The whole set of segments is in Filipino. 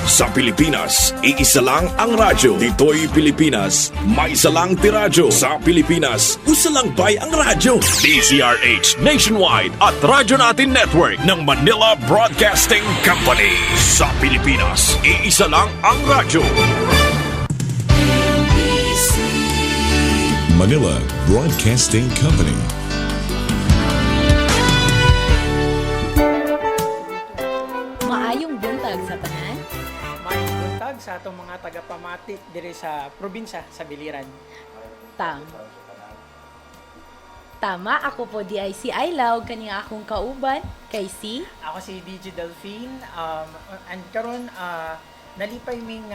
Sa Pilipinas, iisa lang ang radyo. Dito'y Pilipinas, may isa lang tiradyo. Sa Pilipinas, usa lang bay ang radyo. DZRH Nationwide at Radyo Natin Network ng Manila Broadcasting Company. Sa Pilipinas, iisa lang ang radyo. Manila Broadcasting Company. Maayong buntag sa tanan. Maayong buntag sa atong mga tagapamati diri sa probinsya sa Biliran. Tama, ako po di ay si Aylaw, kaniya akong kauban, kay si... Ako si DJ Delphine, and karon nalipay ming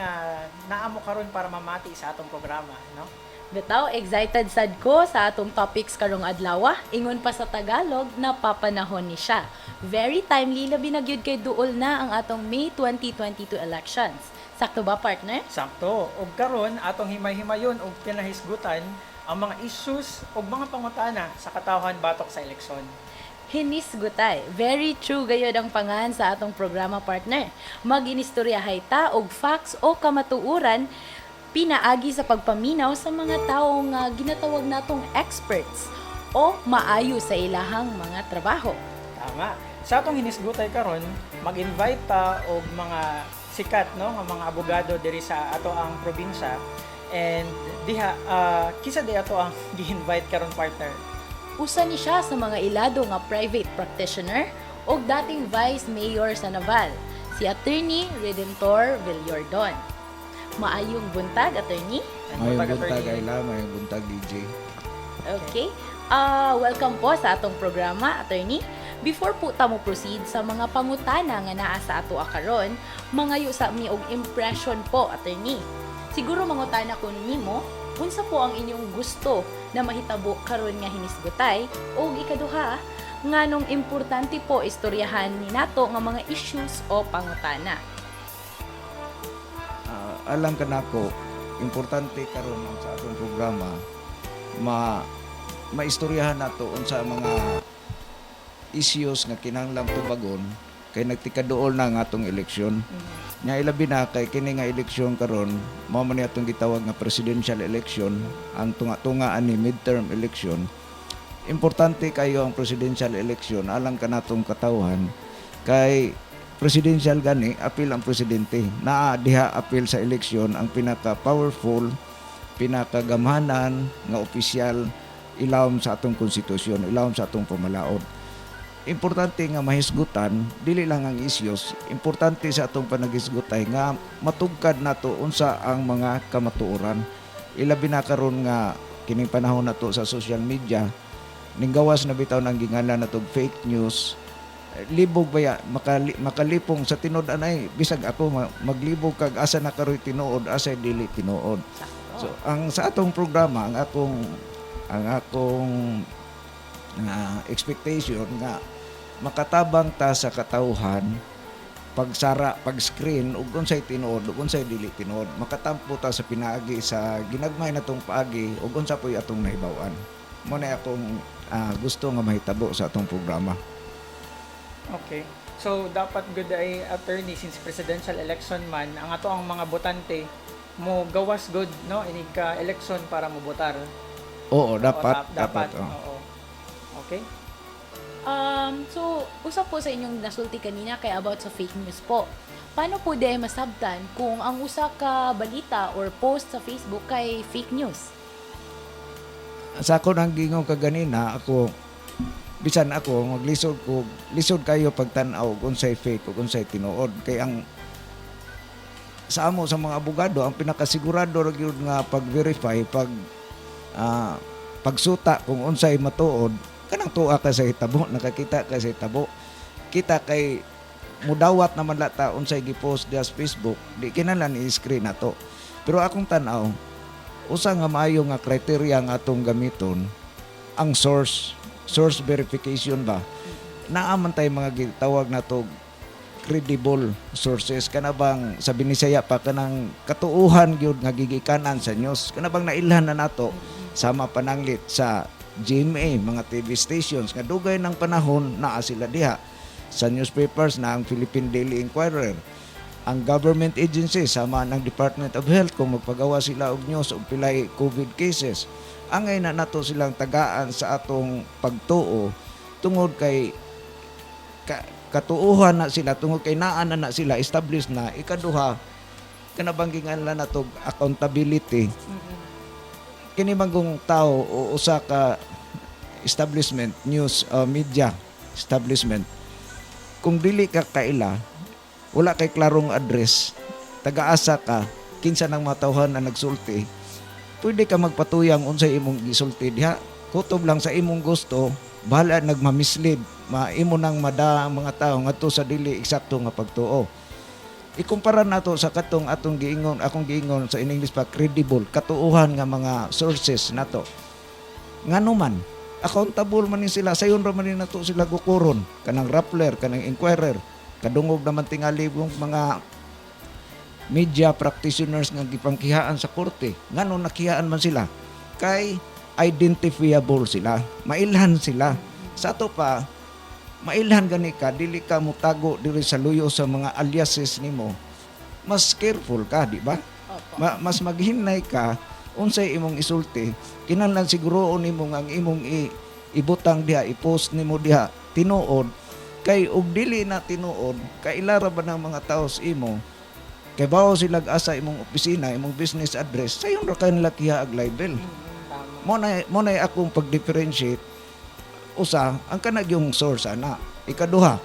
naamo karon para mamati sa atong programa, no? Bitaw, excited sad ko sa atong topics karong adlaw. Ingon pa sa Tagalog, napapanahon ni siya. Very timely, labi na gyud kay duol na ang atong May 2022 elections. Sakto ba, partner? Sakto. Og karon atong himay-himayon og pinahisgutan ang mga issues og mga pangutana sa katawhan batok sa eleksyon. Hinisgutay. Very true gayod ang pangahan sa atong programa, partner. Mag-inistoryahay ta og facts o kamatuuran pinaagi sa pagpaminaw sa mga taong ginatawag natong experts o maayo sa ilahang mga trabaho. Tama. Sa atong hinisgutay karon, mag-invite ta og mga sikat, no, nga mga abogado diri sa ato ang probinsya. And diha kisa di ato ang gi-invite karon, partner. Usa ni siya sa mga ilado nga private practitioner o dating Vice Mayor sa Naval, si Attorney Redentor Villordon. Maayong buntag, Attorney. May buntag Ayla, may buntag DJ. Okay. Welcome po sa atong programa, Attorney. Before po ta mo proceed sa mga pangutana nga naa sa ato karon, mangayo sa mi og impression po, Attorney. Siguro mangutana ko nimo, unsa po ang inyong gusto na mahitabo karon nga hinisgutay o ikaduha nganong importante po istoryahan ni nato nga mga issues o pangutana. Alam ka nako, importante karon sa atong programa maistoryahan nato unsa mga issues nga kinahanglang tubagon kay nagtikaduol na ang atong eleksyon. Nya ilabi na kay kini nga eleksyon karon mao man ni atong gitawag nga presidential election, ang tunga-tungaan ni midterm election. Importante kayo ang presidential election alang ka natong katawhan kay presidential gani apil ang presidente naa diha apil sa eleksyon ang pinaka-powerful, pinakagamhanan nga opisyal ilawom sa atong konstitusyon, ilawom sa atong pamalaod. Importante nga mahisgutan dili lang ang issues, importante sa atong panagisgutay nga matugkad nato unsa ang mga kamatuoran. Ilabi na karon nga kining panahon nato sa social media ning gawas na bitaw nang gingalan natog fake news. Libog baya makalipong sa tinuod anay bisag ako maglibog kag asa na karoy tinuod asa dili tinuod. So ang sa atong programa ang akong expectation nga makatabang ta sa katawhan pagsara pag-screen ug unsay tinuod ug unsay dili tinuod, makatampo ta sa pinaagi sa ginagmay natong paagi ug unsa poy atong nahibaw-an. Mo na akong gusto nga mahitabo sa atong programa. Okay. So dapat good ay, attorney, since presidential election man ang ato ang mga botante mo gawas good, no, inig ka election para mo botar. Oo, dapat. Oo. Okay. So, usap po sa inyong nasulti kanina kay about sa fake news po. Paano po di masabtan kung ang usa ka balita or post sa Facebook kay fake news? Sa ako nang gingon kaganina, ako bisan ako lisod kayo pagtan-aw kung unsay fake ug unsay tinuod kay ang sa amo sa mga abogado ang pinakasigurado ra gyud nga pag-verify pagsuta kung unsay matuod kanang tuwa ka sa hitabo, nakakita ka sa hitabo, kita kay mudawat naman lata unsay gipost sa Facebook, di kinahanglan i-screen nato. Pero akong tan-aw usa nga maayo nga kriteria nga atong gamiton ang source verification ba. Naaman tay mga gitawag nato credible sources kana bang sa binisaya pa kanang katuuhan gyud nga gigikanan sa news kana bang nailhan na nato sama pananglit sa GMA mga TV stations nga dugay ng panahon naa sila diha sa newspapers na ang Philippine Daily Inquirer ang government agency sama ng Department of Health kung magpagawa sila og news og pilay COVID cases, angay na nato silang tagaan sa atong pagtuo tungod kay katuuhan na sila, tungod kay naan na sila, established na. Ikaduha, kanabanggingan lang natog accountability. Kini manggong tao o usa ka establishment, news media establishment, kung dili ka kaila, wala kay klarong address, taga-asa ka, kinsa nang matawhan na nagsulti, pwede ka magpatuyang unsay imong gisulti diha. Kutob lang sa imong gusto, bahala nagmamislead, maimo nang mada ang mga tao ngadto sa dili eksakto nga pagtuo. Ikumpara nato sa katong akong giingon sa in English pa, credible, katuuhan nga mga sources nato. Ngano man, accountable man ni sila, sayon ra man ni nato sila gukuron, kanang Rappler, kanang Inquirer, kadungog naman tingali yung mga media practitioners nga gipangkihaan sa korte. Ngano nakihaan man sila? Kay identifiable sila, mailhan sila. Sa ato pa, mailhan gani ka, dili ka mutago diri sa luyo sa mga aliases nimo. Mas careful ka, di ba? Mas maghinay ka unsay imong isulti. Kinahanglan siguroon nimo nga ang imong ibutang diha, i-post nimo diha tinuod. Kay og dili na tinuod, kailara ba ng mga tao sa imo? Kay bawo sila asa imong opisina, imong business address, sayon ra kanila kiha ag libel. Mo na akong pag-differentiate usa ang kanang yung source ana. Ikaduha,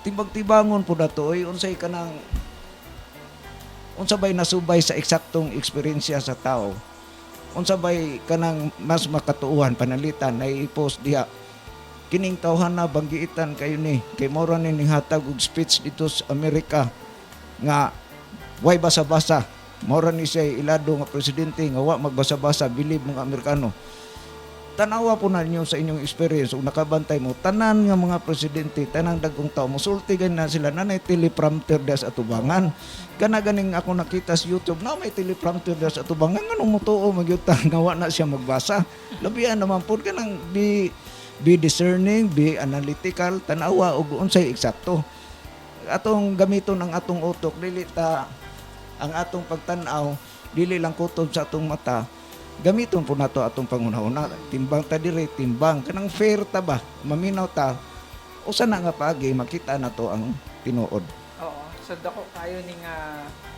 timbang-tibangon po dato oy unsay kanang unsa bay nasubay sa eksaktong eksperyensya sa tao. Unsa bay kanang mas makatuuhan panalitan na i-post diha. Kining tawhan na banggiitan kayo ni kay mora ni hatag og speech dito sa Amerika nga way basa-basa. Mora ni siya ilado nga presidente nga wa magbasa-basa, bilib mga Amerikano. Tanawa po na ninyo sa inyong experience ug nakabantay mo tanan nga mga presidente, tanang dagkong tao mosulti na sila nanay teleprompter das atubangan. Kana ganing ako nakita sa YouTube na may teleprompter das atubangan nganong motuo magyutang nga wa na siya magbasa. Labian naman po kanang be discerning, be analytical, tanawa og unsay eksakto. Atong gamiton ang atong utok, dili ta ang atong pagtan-aw, dili lang kutob sa atong mata. Gamiton po nato atong pangunahuna. Timbang ta diri, timbang kanang fair ta ba? Maminaw ta. Usa na nga paagi makita nato ang tinuod. Oo. So dako kayo ning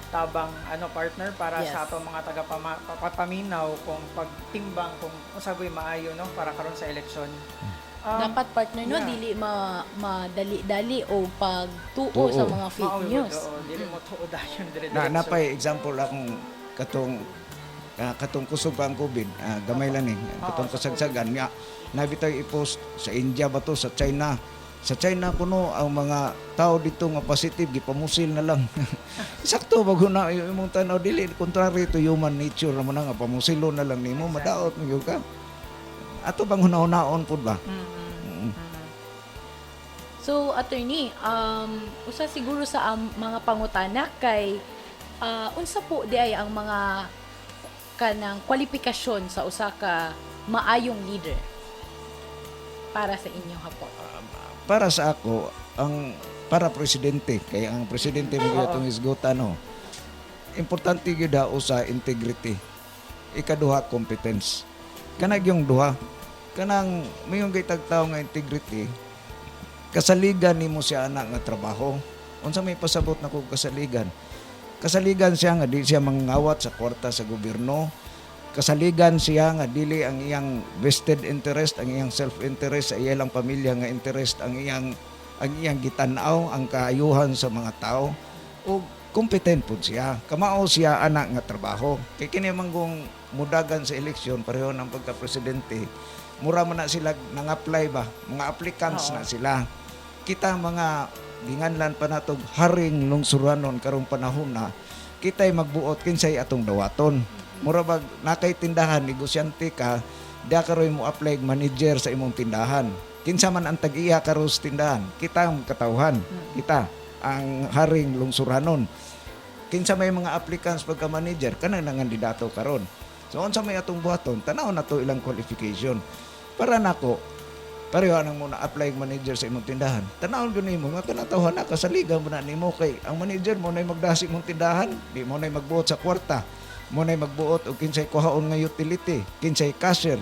tabang partner para Yes. sa ato mga taga-paminaw kung pagtimbang kung usaboy maayo no para karon sa eleksyon. Dapat partner no yeah. dili madali-dali o pagtuo Tuo. sa mga fake news. Dili mo tuod dayon dire. Napay example akong katong kusog pa ang COVID, gamay lang katong kasagsagan nga nabitaw i-post sa India ba to, sa China. Sa China kuno ang mga tao dito nga positive gipamusil na lang. Sakto bag na imong tanaw dili contrary to human nature mo na nga pamusilo na lang nimo madaot mo ka. Ato bang hunahon pud ba? So, attorney, usa siguro sa mga pangutana kay unsa po di ay ang mga kanang kwalifikasyon sa usa ka maayong leader para sa inyong hapon? Para sa ako, para presidente, kaya ang presidente mo itong isgutan, importante gyud daw sa integrity. Ikaduha, competence. Kanag yung duha, kanang mayong gaytag tao nga integrity, kasaligan nimo siya anak nga trabaho. Unsa may pasabot na kog kasaligan? Kasaligan siya nga di siya mangawat sa kwarta sa gobyerno. Kasaligan siya nga dili ang iyang vested interest, ang iyang self-interest sa iyang pamilya nga interest, ang iyang gitan-aw, ang kaayuhan sa mga tao. O competent po siya. Kamao siya anak nga trabaho. Kay kini manggong mudagan sa eleksyon pareho ng pagka-presidente. Mura man na sila nang-apply ba? Mga applicants na sila. Kita mga ginganlan pa natog haring lungsuranon karong panahon na kitay magbuot kinsay atong dawaton. Mura bag nakay tindahan, negosyante ka, da karoy mo apply manager sa imong tindahan. Kinsa man ang tag-iya karo sa tindahan, kita ang katawhan. Kita ang haring lungsuranon. Kinsa may mga applicants pagka manager, kanang nangandidato karon. So unsa may atong buhaton, tanaw na to ilang qualification. Para nako Pareho nang muna apply manager sa imong tindahan. Tanawon gyud nimo nga kanatawhan na ka sa liga mo na nimo kay ang manager mo nay magdasi mong tindahan, di mo nay magbuot sa kwarta, mo nay magbuot og kinsay kuhaon nga utility, kinsay cashier.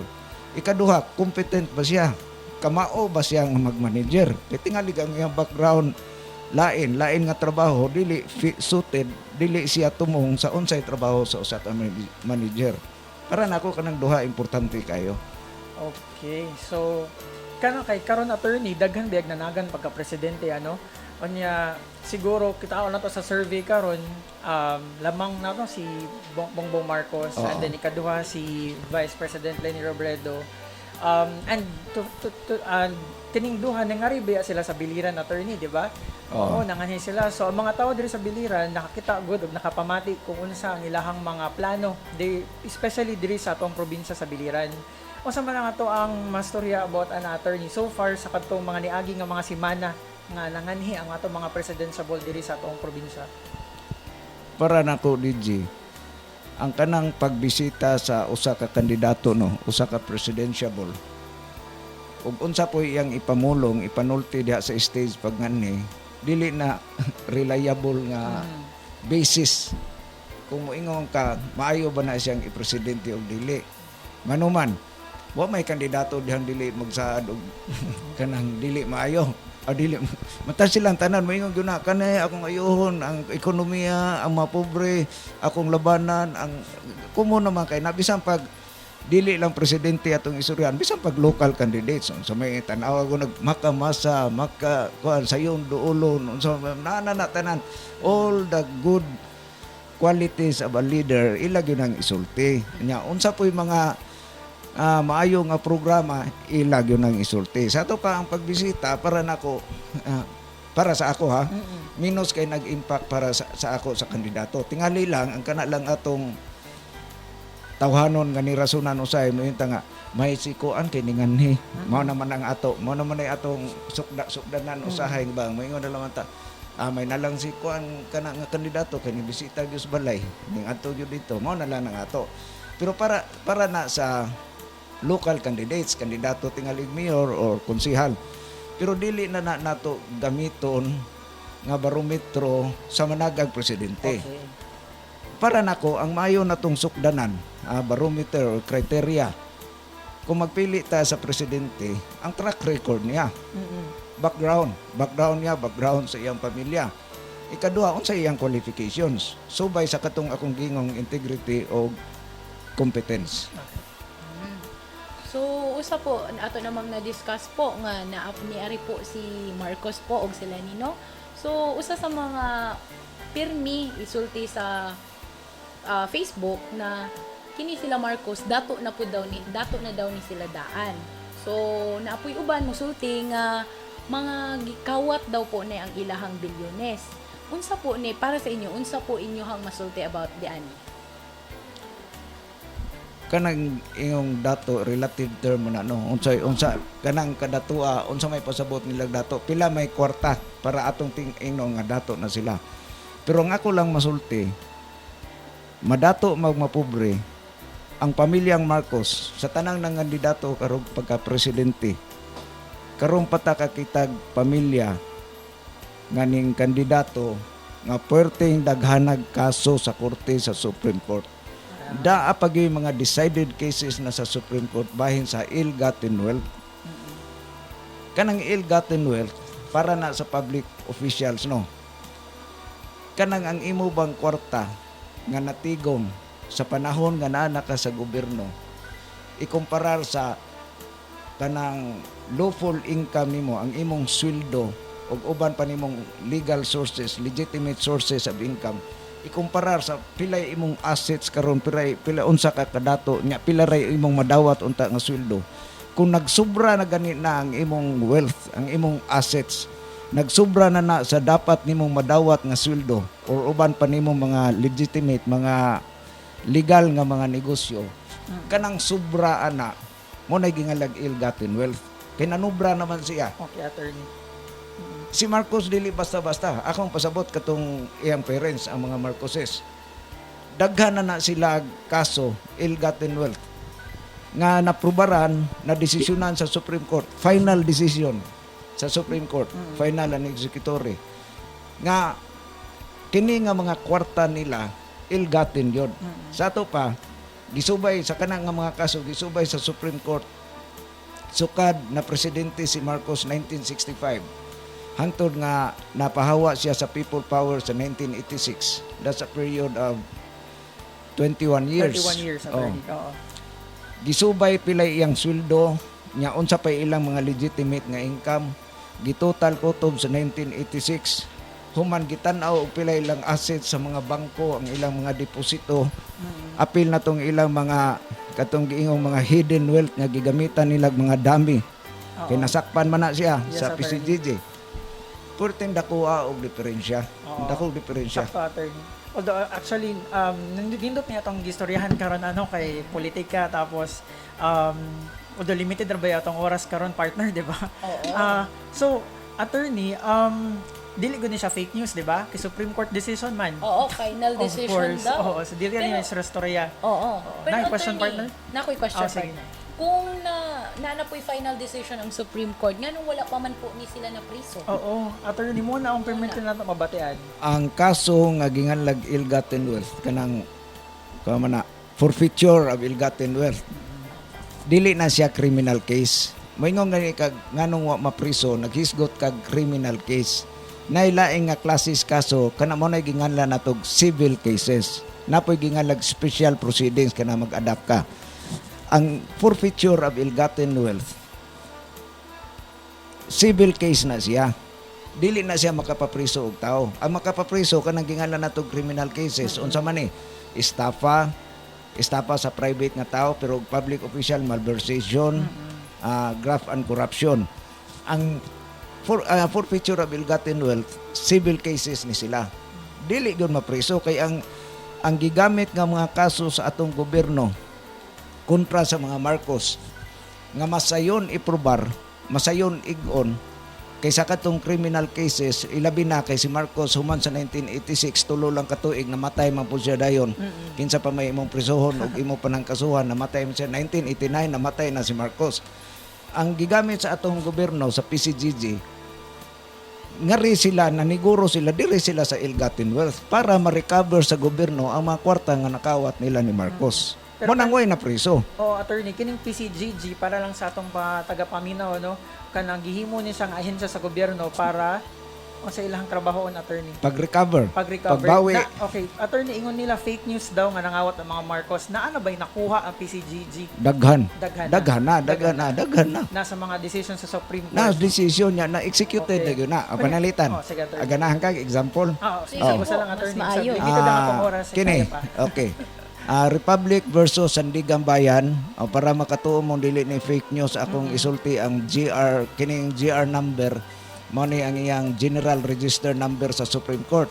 Ikaduha, competent ba siya? Kamao ba siya nga mag-manager? Kay tingali ang iyang background lain nga trabaho, dili suited, dili siya tumong sa unsay trabaho sa usa ka manager. Para nako kanang duha importante kayo. Okay. So kay karon attorney daghan biag nanagan pagka presidente ano. Unya siguro kita na to sa survey karon lamang na to si Bongbong Marcos and then ikaduha si Vice President Leni Robredo. And tiningduhan nga riba sila sa biliran attorney, di ba? Oo, nanganhi sila. So ang mga tao diri sa biliran nakakita gud ug nakapamati kung unsa ang ilahang mga plano, especially diri sa atong probinsya sa biliran. O sa man ato ang mastorya about an attorney so far sa kadtong mga niagi nga mga simana nga nanganhi ang ato mga presidential diri sa atong probinsya. Para nako DJ, ang kanang pagbisita sa usa ka kandidato usa ka presidential ug unsa po iyang ipamulong, ipanulti diha sa stage pag nganhi, dili na reliable nga basis kung moingon ka maayo ba na siyang ipresidente o dili. Manuman wa may kandidato dihang dili magsaad og kanang dili maayo o dili mata silang tanan moingon gyud na kanay akong ayohon ang ekonomiya, ang mga pobre, akong labanan, ang kumo naman kay nabisan pag dili lang presidente atong isuryan, bisan pag local candidates so may tan-aw ko nagmakamasa kuan sayon duolon so na tanan all the good qualities of a leader ilag yun ang isulti nya unsa po'y mga maayo nga programa ilag yun ang isulti sa ato pa ang pagbisita para nako para sa ako ha minus kay nag-impact para sa ako sa kandidato tingali lang ang kana lang atong tawhanon nga ni rasunan usay mo yung nga may sikuan kay ninganhi mao naman ang ato mao naman ay atong sukdanan usahay ba moingon na lang ta may nalang sikuan kana nga kandidato kay ni bisita gyud sa balay ning adto gyud dito mao na lang ang ato pero para na sa local candidates kandidato tingalig mayor or konsehal pero dili na nato gamiton nga barometro sa managag presidente. Okay. Para nako ang maayo natong sukdanan barometer or criteria kung magpili ta sa presidente ang track record niya background niya background sa iyang pamilya ikaduha unsa iyang qualifications subay sa katong akong gingong integrity o competence. So usa po ato namang na-discuss po nga niari po si Marcos po og sila nino. So usa sa mga pirmi isulti sa Facebook na kini sila Marcos dato na daw ni sila daan. So naapoy uban mosulti nga mga gikawat daw po ni ang ilahang bilyones. Unsa po ni para sa inyo unsa po inyohang masulti about diani? Kanang ingong dato relative term na unsa kanang kadatua unsa may pasabot nilang dato pila may kwarta para atong ingong nga dato na sila. Pero ang ako lang masulti madato magmapobre ang pamilyang Marcos sa tanang ng kandidato karong pagka-presidente karong patakakitag pamilya nganing kandidato nga puwerteng daghanag kaso sa korte sa Supreme Court. Daa pag yung mga decided cases na sa Supreme Court bahin sa ill-gotten wealth. Kanang ill-gotten wealth para na sa public officials kanang ang imo bang kwarta nga natigom sa panahon nga naa ka sa gobyerno ikumparar sa kanang lawful income nimo ang imong sweldo ug uban pa nimong legal sources legitimate sources of income ikumparar sa pilay imong assets karon pila unsa ka kadato nya pila ray imong madawat unta nga sweldo kung nagsubra na gani na ang imong wealth ang imong assets nagsubra na sa dapat nimong madawat nga sweldo or uban pa nimong mga legitimate mga legal nga mga negosyo kanang subra ana mo na gingalag ill-gotten wealth kay nanubra naman siya. Okay, attorney. Si Marcos dili basta-basta akong pasabot katong iyang parents ang mga Marcoses daghan na sila kaso ill-gotten wealth nga naprubaran na desisyonan sa Supreme Court, final decision sa Supreme Court, final and executory, nga kini nga mga kwarta nila ill-gotten yun. Sa ato pa, gisubay sa kanang nga mga kaso, gisubay sa Supreme Court, sukad na presidente si Marcos 1965. Hangtod nga napahawa siya sa people power sa 1986. That's a period of 21 years. 31 years, Oh. attorney. Oo. Gisubay pilay iyang sweldo, nya unsa pa ilang mga legitimate nga income, gitotal kutob sa 1986. Human gitan-aw og pilay ilang assets sa mga bangko, ang ilang mga deposito. Apil na tong ilang mga katong giingong mga hidden wealth nga gigamitan nila mga dami. Oo. Kay nasakpan man na siya Yes, sa attorney. PCGG. Purteng dakuha og diferensya. Oo. Dakong diferensya. Sakto, attorney. Although actually, nindot niya itong gistoryahan karon kay politika, tapos although limited na ba itong oras karon partner, di ba? Oo. So, attorney, dili ko ni siya fake news, di ba? Kay Supreme Court decision man. Oo, final Of decision course. daw. Oo, so dili niya sa storya. Oo. Naki question, partner? Nakoy question, Sige. partner. Kung na po'y final decision ang Supreme Court, nga nung wala pa man po ni sila na priso. Oo, attorney mo na ang permit na mabatean. Ang kaso nga ginganlag ill-gotten wealth kanang na forfeiture of ill-gotten wealth, dili na siya criminal case. Moingon gani kag nganong wa mapriso, naghisgot kag criminal case. Nailaing nga klasis kaso kana mo na ginganlan natog civil cases. Napoy ginganlag special proceedings kana mag-adapt ka. Ang forfeiture of ill-gotten wealth, civil case na siya. Dili na siya makapapriso og tao. Ang makapapriso kanang ginganlan natog criminal cases unsa man ni estafa sa private nga tao pero public official malversation, graft and corruption. Ang forfeiture of ill-gotten wealth, civil cases ni sila. Dili gyud mapriso kay ang gigamit nga mga kaso sa atong gobyerno kontra sa mga Marcos nga masayon iprobar, masayon igon kaysa katong criminal cases, ilabi na kay si Marcos human sa 1986 tulo lang katuig namatay man po siya dayon. Kinsa pa may imong prisohon ug imo pa nang kasuhan, namatay man siya 1989, namatay na si Marcos. Ang gigamit sa atong gobyerno sa PCGG, ngari sila, naniguro sila, diri sila sa ill-gotten wealth para ma-recover sa gobyerno ang mga kwarta nga nakawat nila ni Marcos. Pero Mo nang way na priso. attorney, kining PCGG para lang sa atong tagapaminaw, no? Kanang gihimo ni siyang ahensya sa gobyerno para sa ilang trabahoon, attorney. Pag-recover. Pag-recover. Pagbawi. Okay, attorney, ingon nila fake news daw nga nangawat ang mga Marcos. Na ano ba'y nakuha ang PCGG? Daghan. Daghan na. Nasa mga decision sa Supreme Court. Na decision niya na executed Okay. na yun na. Panalitan. Sige, attorney. Aganahan ka example. Sige, Oh. basta lang, Mas attorney. maayo. Limited lang atong oras. Kini. Kaya pa. Okay. Republic versus Sandigan Bayan, para makatuo mong dili ni fake news akong isulti ang kining GR number mo ni ang iyang General Register number sa Supreme Court.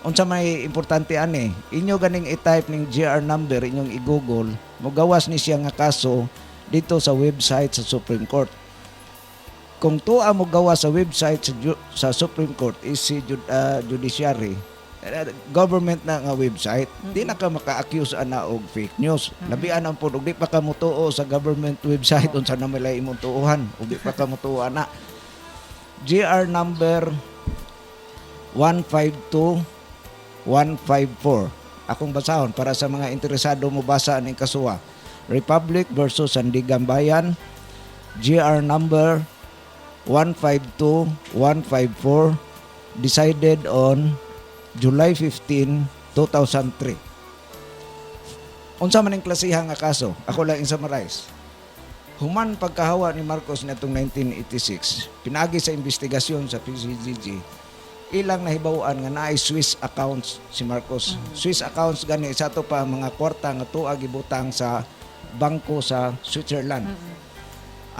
Unsa may importante ani, inyo ganing i-type ning GR number, inyong i-google, mogawas ni siya nga kaso dito sa website sa Supreme Court. Kung tuwa mo gawa sa website sa Supreme Court is si judiciary, government na nga website, di na ka maka-accuse ana og fake news. Labian ang pud og di pa ka mutuo sa government website unsa na may imong tuuhan, og di pa ka mutuo ana. GR number 152154. Akong basahon para sa mga interesado mo basa ning kasuwa. Republic versus Sandigan Bayan, GR number 152154, decided on July 15, 2003. Unsa man ang klasihan nga kaso? Ako lang i-summarize. Human pagkahawa ni Marcos natong 1986, pinagi sa investigasyon sa PCGG, ilang nahibawan nga naay Swiss accounts si Marcos. Swiss accounts gani sa to pa mga kwarta nga tuwa gibutang sa bangko sa Switzerland.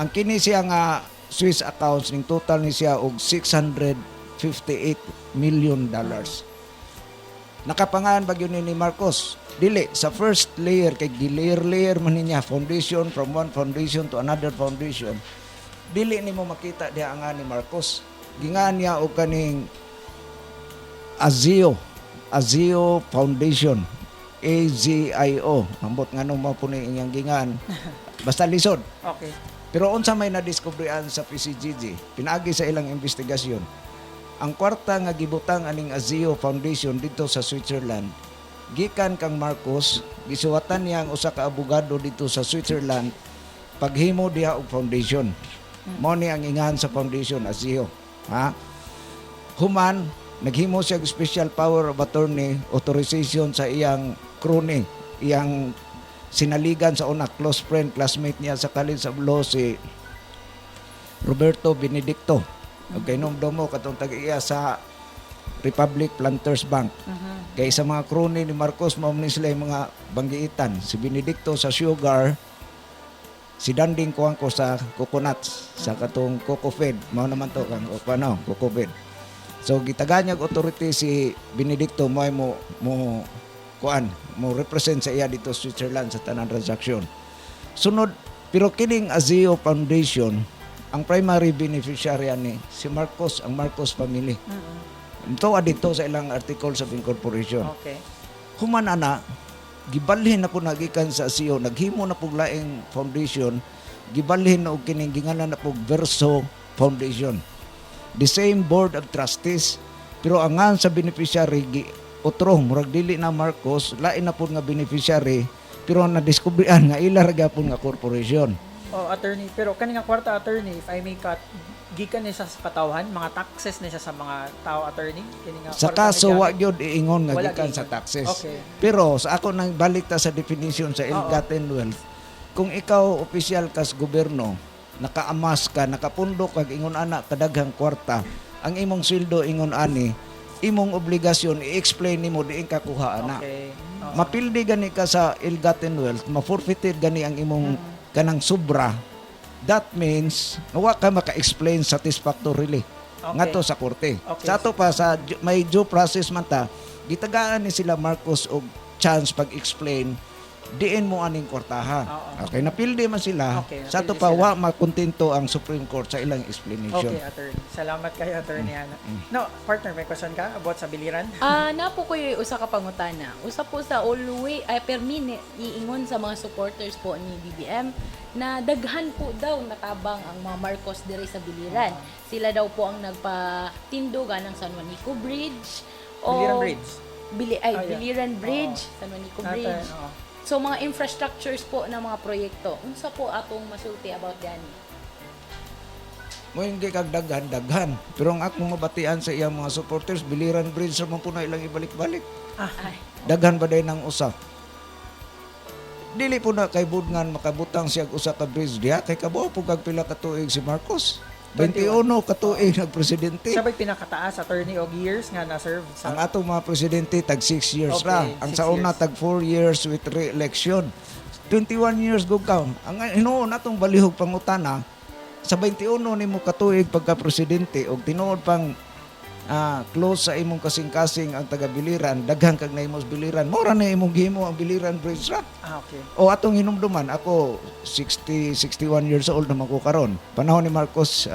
Ang kini siya nga Swiss accounts ning total ni siya og $658 million. Nakapangalan ba yun ni Marcos? Dili, sa first layer, kay gilayer-layer man niya, foundation, from one foundation to another foundation, dili ni mo makita diha nga ni Marcos. Gingan niya o kaning Azio Foundation, AZIO, ambot nga nung mo po inyang gingan, Basta lisod. Okay. Pero unsa may nadiskubrihan sa PCGG, pinaagi sa ilang investigasyon, ang kwarta nga gibutang aning Azio Foundation dito sa Switzerland, gikan kang Marcos, gisuwatan niya ang usa ka abogado dito sa Switzerland paghimo diha og foundation. Mao ni ang ingan sa foundation Azio. Ha? Human naghimo siya og special power of attorney authorization sa iyang krone, iyang sinaligan sa una, close friend, classmate niya sa College of Law si Roberto Benedicto. Okay, nung domo katong tag-iya sa Republic Planters Bank. Kaya sa mga krone ni Marcos, mao ni sila yung mga banggiitan. Si Benedicto sa sugar, si Danding Kuangko sa coconuts, sa katong Coco Fed. Mao naman to kang Coco Fed. So gitaganyag authority si Benedicto mo represent sa iya dito sa Switzerland sa tanang transaksyon. Sunod, pero kining Azio Foundation, ang primary beneficiary ni si Marcos, ang Marcos family. Ito dito sa ilang articles of incorporation. Okay. Human ana, gibalhin na po nagikan sa Azio, naghimo na po laing foundation, gibalhin na og kining gingalan na po Verso Foundation. The same board of trustees, pero ang ngan sa beneficiary otro murag dili na Marcos, lain na po nga beneficiary, pero nadiskubrihan nga ila ra gyapon nga corporation. Oh, attorney, pero kani nga kwarta attorney, if I may cut, gikan ni sa katawhan, mga taxes ni sa mga tao attorney, kini nga Sa kwarta kaso ni wa Janet. gyud iingon nga Wala gikan giingon. sa taxes. Okay. Pero sa ako nang balik ta sa definition sa ill-gotten wealth, kung ikaw opisyal kas gobyerno, nakaamas ka, nakapundok kag ingon ana kadaghang kwarta, ang imong sweldo ingon ani, imong obligasyon i-explain nimo diin ka kuha ana. Okay. Oo. Mapildi gani ka sa ill-gotten wealth, ma-forfeited gani ang imong kanang sobra. That means wa ka maka-explain satisfactorily Okay. ngadto sa korte. Okay. Sa ato pa sa may due process man ta, gitagaan ni sila Marcos og chance pag-explain diin mo aning kwartaha. Oo. Okay, napildi man sila. Okay, Sa ato napildi pa sila. wa makontento ang Supreme Court sa ilang explanation. Okay, attorney. Salamat kayo, attorney Ana. No, partner, may question ka about sa biliran? Napo ko yung usa ka pangutana. Usa po sa always ay permine iingon sa mga supporters po ni BBM na daghan po daw natabang ang mga Marcos diri sa biliran. Sila daw po ang nagpatindugan ng San Juanico Bridge Biliran Bridge. Yeah. Biliran Bridge, San Juanico Bridge. Oo. So mga infrastructures po ng mga proyekto. Unsa po atong masulti about yan? Mo hindi kag daghan. Pero ang akong mabatian sa iyang mga supporters, Biliran Bridge sa man po na ilang ibalik-balik. Ay, Daghan ba day ng usa? Dili po na kay budngan makabutang siya og usa ka bridge diha kay kabuo po kag pila ka tuig si Marcos. 21 ka tuig nagpresidente. Siya ba'y pinakataas, attorney, og years nga na-serve sa... Ang atong mga presidente tag 6 years Okay, ra. Ang 6 sa una years. tag 4 years with re-election. 21 years go count. Ang hinuon natong balihog pangutana sa 21 nimo katuig pagka presidente og tinuod pang close sa imong kasing-kasing ang taga Biliran, daghang kag naimos Biliran. Mora na imong gihimo ang Biliran Bridge ra. Okay. O atong hinumduman, ako 61 years old naman ko karon. Panahon ni Marcos,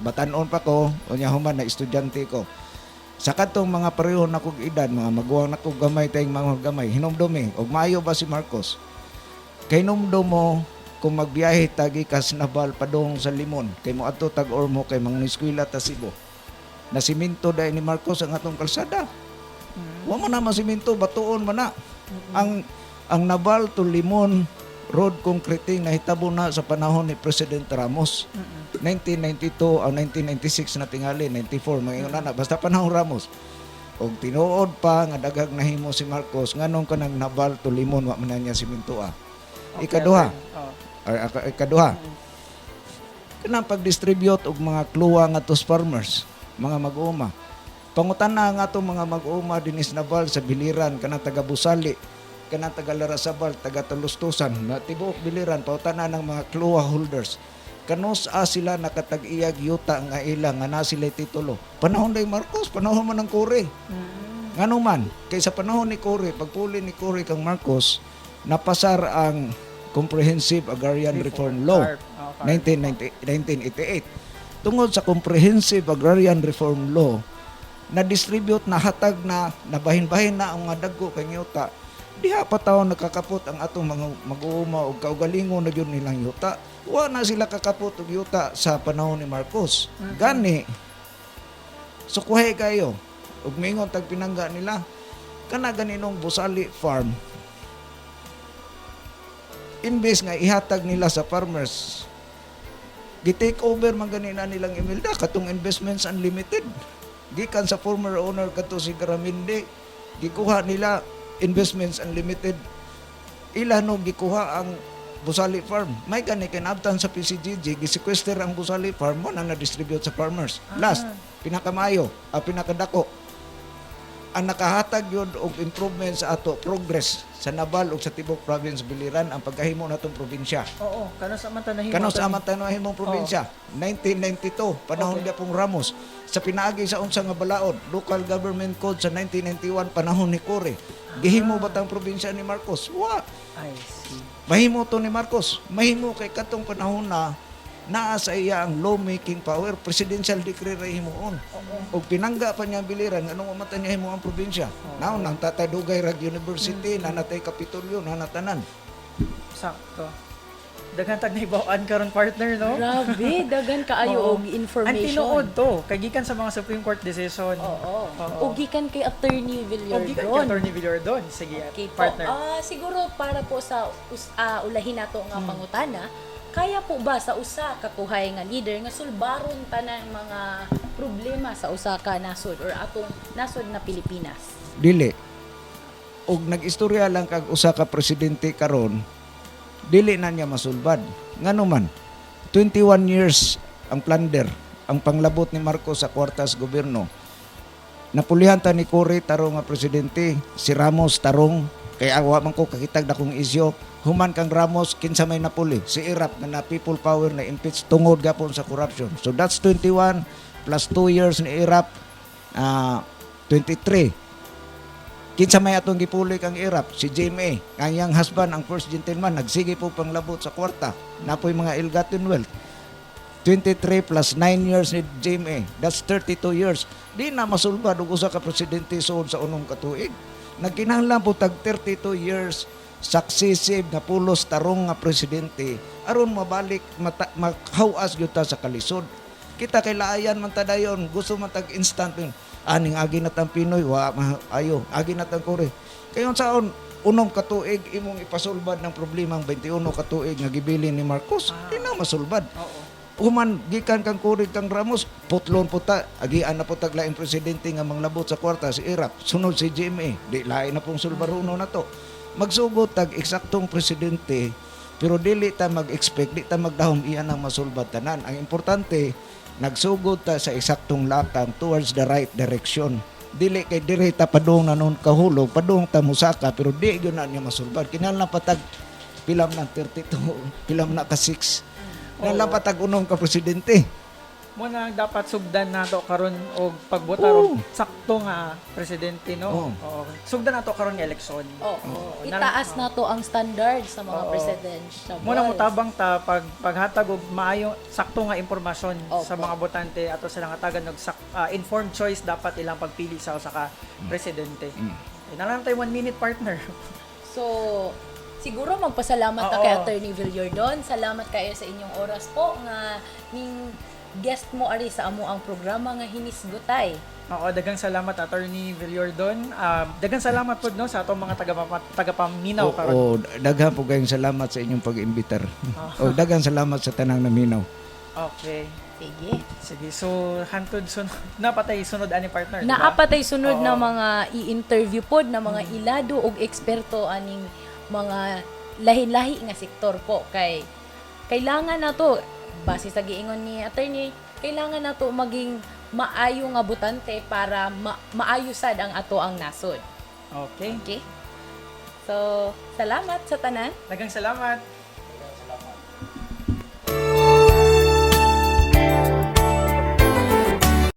batanon pa ko, unya human na estudyante ko. Sa katong mga pareho na kog edad, mga maguwang na kog gamay tayong mga gamay, hinumdumi, og maayo ba si Marcos? Kay hinumdum mo, kung magbiyahe tagi kas Nabal padong sa Limon, kay mo adto tag Ormo kay mangiskwela ta Cebu. Na siminto dahil ni Marcos ang atong kalsada. Wa mo na masiminto, batuon man na. Ang Nabal to Limon road concreting nahitabo na sa panahon ni President Ramos. 1992 o 1996 na tingali, 94 mga na basta panahon Ramos. Og tinuod pa nga daghang nahimo si Marcos nganong kanang Nabal to Limon wa man na niya siminto Okay, Ikaduha. attorney. Ikaduha. Kanang pag-distribute og mga kluwa nga tos farmers, mga mag-uuma. Pangutana nga ato mga mag-uuma dinis Nabal sa Biliran, kanang taga Busali, kanang taga Larasabal, taga Talustusan, na tibuok Biliran, pautana ng mga kluwa holders. Kanos sila nakatag-iyag yuta nga ilang nga na sila titulo. Panahon day Marcos, panahon man ng Cory. Ngano man, kaysa panahon ni Cory, pagpuli ni Cory kang Marcos, napasar ang Comprehensive Agrarian Reform Law. 1988. Tungod sa Comprehensive Agrarian Reform Law, na-distribute, nahatag na, nabahin-bahin na ang mga dagko kay yuta Diha pa taon nakakapot ang atong mga mag-uuma o kaugalingon na yun nilang yuta. Wa na sila kakapot og yuta sa panahon ni Marcos. Gani. So kuhay kayo. Ug mingon tag pinangga nila. Kana ganinong Busali Farm. Imbes nga ihatag nila sa farmers, gi-take over man ganina nilang Imelda katong Investments Unlimited. Gikan sa former owner kato si Garaminde, gikuha nila Investments Unlimited. Ilan no gikuha ang Busali Farm. May gani kinabtan sa PCGG, gisequester ang Busali Farm mo na na-distribute sa farmers. Last, pinakamayo, pinakadako. Ang nakahatag yun og improvement sa ato progress sa Nabal ug sa Tibok Province Biliran ang pagkahimo natong probinsya. Oo, kano sa man tanahimo. Kano sa amantanahimong probinsya? 1992, panahon Okay. niya pong Ramos. Sa pinaagi sa unsa nga balaod, Local Government Code sa 1991, panahon ni Cory. Gihimo ba tang probinsya ni Marcos? Wa. I see. Mahimo to ni Marcos. Mahimo kay katong panahon na naa sa iya ang lawmaking power, presidential decree ra himuon. Og pinangga pa niya ang biliran anong umatan niya himo ang probinsya. Naon nang Tatay Dugay Rag University, nanatay Kapitolyo, nanatanan. Sakto. Daghan tag nahibaw-an karon partner, no? Grabe, dagan kaayo Oo. og Ang information. tinuod to, kay gikan sa mga Supreme Court decision. Oo. Oo. O gikan kay Attorney O gikan kay Villardon. Attorney Villardon. Sige, Okay po. partner. Siguro para po sa ulahin nato nga pangutana, kaya po ba sa usa ka kuhay nga leader nga sulbaron tanan mga problema sa usa ka nasod or atong nasod na Pilipinas? Dili. Og nag-istorya lang kag usa ka presidente karon, dili na niya masulbad. Ngano man, 21 years ang plunder, ang panglabot ni Marcos sa kwartas gobyerno. Napulihan ta ni Cory tarong nga presidente, si Ramos tarong, kay awa man ko kakitag dakong isyo. Human kang Ramos, kinsa may napuli. Si Irap na people power na impeach tungod gapon sa corruption. So that's 21 plus 2 years ni Irap, 23. Kinsa may atong gipulik ang Irap, si JMA. Kanyang husband, ang first gentleman, nagsige po panglabot sa kwarta. Napoy mga ill-gotten wealth. 23 plus 9 years ni JMA. That's 32 years. Di na masulbad og usa ka presidente suod sa unong katuig. Nagkinahanglan po tag 32 years successive nga pulos tarong nga presidente aron mabalik makahawas gyud ta sa kalisod. Kita kay laayan man ta dayon, gusto man tag instant aning agi na tang Pinoy wa ayo agi na tang Cory. Kayon saon unom katuig imong ipasulbad ng problemang 21 katuig nga gibilin ni Marcos, di na masulbad. Human gikan kang Cory kang Ramos, putlon puta agian na putag laing presidente nga manglabot sa kwarta si Irap, sunod si GMA, di lain na pong sulbaruno na to. Magsugot tag eksaktong presidente, pero dili ta mag-expect, di ta magdahom iyan ang masulbad tanan. Ang importante, nagsugod ta sa eksaktong lakang towards the right direction. Dili kay dire ta padung na nun kahulog, padung ta musaka, pero di yun na niya masulbad. Kinahanglan patag pilam na 32, pilam na ka 6. Kinahanglan patag unong ka presidente. Mo na dapat sugdan nato karon og pagbotar og sakto nga presidente, no? Oo. Sugdan nato karon nga eleksyon. Oo. Itaas na to ang standard sa mga Oo. presidential. Mo na mutabang ta paghatag og maayo sakto nga impormasyon Opo. sa mga botante ato sila nga tagan og informed choice dapat ilang pagpili sa usa ka presidente. Nalang tayo 1 minute partner. So, siguro magpasalamat ta Oo. kay Attorney Villardon. Salamat kayo sa inyong oras po nga ning guest mo ari sa amo ang programa nga Hinisgutay. Oo, daghang salamat Attorney Villardon. Daghang salamat pod no sa atong mga tagapaminaw karon. Oo, daghan po kayong salamat sa inyong pag-imbitar. O daghang salamat sa tanang naminaw. Okay. Sige. Sige, so hantod sunod napatay sunod ani partner, di ba? Naapatay sunod Oo. na mga i-interview pod na mga ilado og eksperto aning mga lahi-lahi nga sektor po kay kailangan na to base sa giingon ni attorney, kailangan na to maging maayo nga butante para maayo sad ang ato ang nasod. Okay. Okay? So, salamat sa tanan. Daghang salamat.